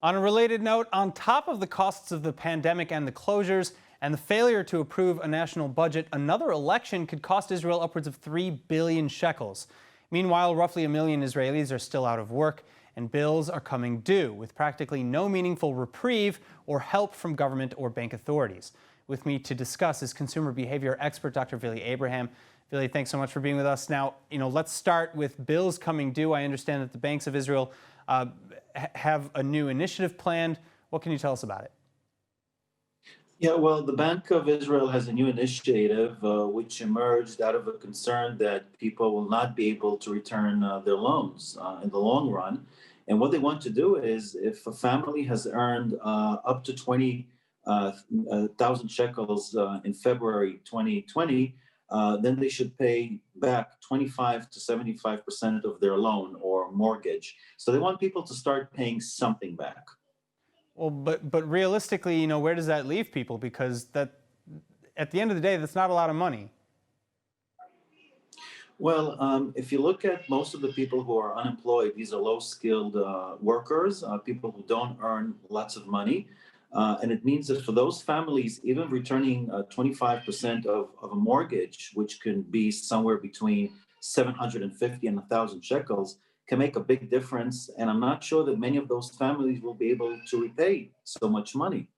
On a related note, on top of the costs of the pandemic and the closures and the failure to approve a national budget, another election could cost Israel upwards of 3 billion shekels. Meanwhile, roughly a million Israelis are still out of work and bills are coming due, with practically no meaningful reprieve or help from government or bank authorities. With me to discuss is consumer behavior expert Dr. Vili Abraham. Vili, thanks so much for being with us. Now, let's start with bills coming due. I understand that the banks of Israel have a new initiative planned. What can you tell us about it? Yeah, well, the Bank of Israel has a new initiative which emerged out of a concern that people will not be able to return their loans in the long run. And what they want to do is if a family has earned up to 20,000 shekels in February 2020, then they should pay back 25 to 75% of their loan or mortgage. So they want people to start paying something back. Well, but realistically, where does that leave people? Because that, at the end of the day, that's not a lot of money. Well, if you look at most of the people who are unemployed, these are low-skilled workers, people who don't earn lots of money. And it means that for those families, even returning 25% of a mortgage, which can be somewhere between 750 and 1,000 shekels, can make a big difference. And I'm not sure that many of those families will be able to repay so much money.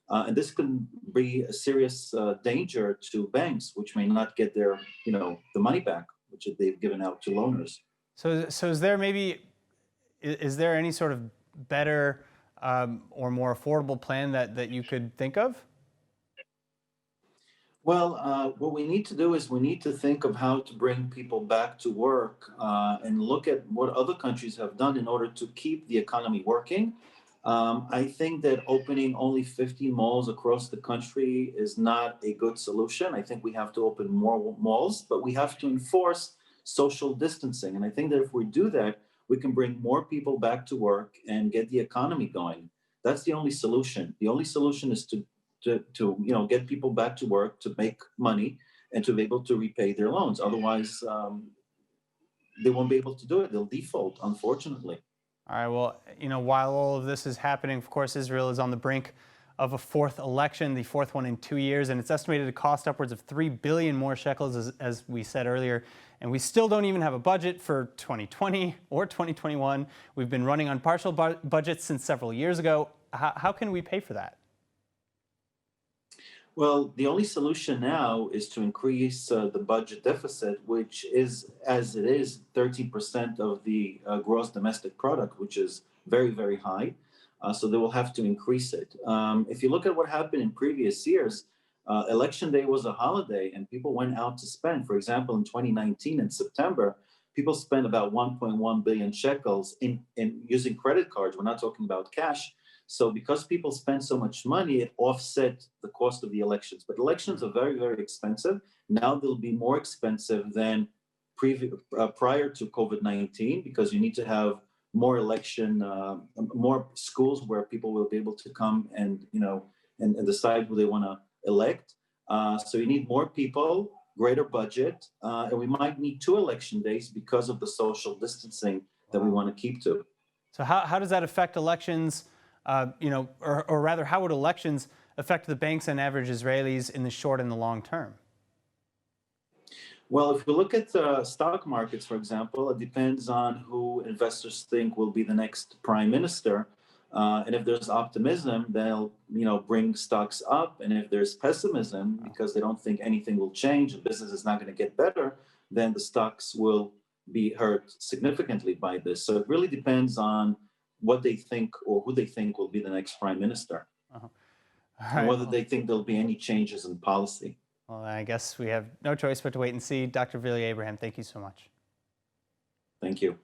And this can be a serious danger to banks, which may not get their, the money back, which they've given out to loaners. So is there any sort of better or more affordable plan that you could think of? Well, what we need to do is we need to think of how to bring people back to work and look at what other countries have done in order to keep the economy working. I think that opening only 50 malls across the country is not a good solution. I think we have to open more malls, but we have to enforce social distancing. And I think that if we do that, we can bring more people back to work and get the economy going. That's the only solution. The only solution is to get people back to work, to make money, and to be able to repay their loans. Otherwise, they won't be able to do it. They'll default, unfortunately. All right, well, while all of this is happening, of course, Israel is on the brink of a fourth election, the fourth one in 2 years, and it's estimated to cost upwards of 3 billion more shekels, as we said earlier. And we still don't even have a budget for 2020 or 2021. We've been running on partial budgets since several years ago. How can we pay for that? Well, the only solution now is to increase the budget deficit, which is, as it is, 13% of the gross domestic product, which is very, very high. So they will have to increase it. If you look at what happened in previous years, Election Day was a holiday and people went out to spend. For example, in 2019, in September, people spent about 1.1 billion shekels in using credit cards. We're not talking about cash. So because people spend so much money, it offset the cost of the elections. But elections are very, very expensive. Now they'll be more expensive than prior to COVID-19 because you need to have more more schools where people will be able to come and, and decide who they want to elect. So you need more people, greater budget, and we might need 2 election days because of the social distancing that we want to keep to. So how does that affect elections? Or rather, how would elections affect the banks and average Israelis in the short and the long term? Well, if we look at stock markets, for example, it depends on who investors think will be the next prime minister. And if there's optimism, they'll, bring stocks up. And if there's pessimism, because they don't think anything will change and business is not going to get better, then the stocks will be hurt significantly by this. So it really depends on what they think or who they think will be the next prime minister, and whether they think there'll be any changes in policy. Well, I guess we have no choice but to wait and see. Dr. Vili Abraham, thank you so much. Thank you.